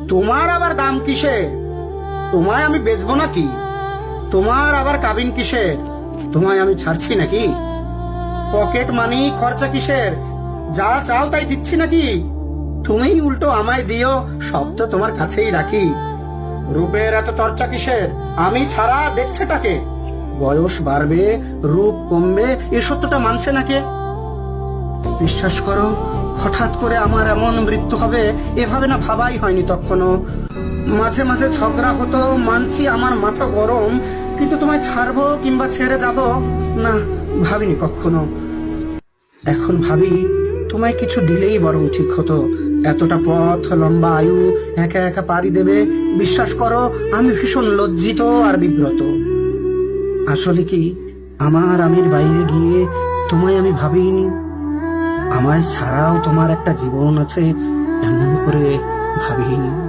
তোমার আবার দাম কিসে? তোমায় আমি বেচবো নাকি? তোমার আবার কাবিন কিসে? তোমায় আমি ছাড়ছি নাকি? পকেট মানি খরচা কিসের? যা চাও তাই দিচ্ছি নাকি? তুমি উল্টো আমায় দিও, সব তো তোমার কাছেই রাখি। রূপের এত চর্চা কিসের? আমি ছাড়া দেখছেটাকে? বয়স বাড়বে, রূপ কমবে, এ সত্যটা মানছে নাকি? বিশ্বাস করো, হঠাৎ করে আমার এমন মৃত্যু হবে এভাবে না ভাবাই হয়নি তখনও। মাঝে মাঝে ঝগড়া হতো, মানছি আমার মাথা গরম, কিন্তু তোমায় ছাড়বো কিংবা ছেড়ে যাব না, ভাবিনি কখনো। এখন ভাবি, তোমায় কিছু দিলেই বরং ঠিক হতো। এতটা পথ, লম্বা আয়ু একা একা পাড়ি দেবে, বিশ্বাস করো আমি ভীষণ লজ্জিত আর বিব্রত। আসলে কি, আমার আমির বাইরে গিয়ে তোমায় আমি ভাবিনি। আমায় ছাড়াও তোমার একটা জীবন আছে এমন করে ভাবিনি।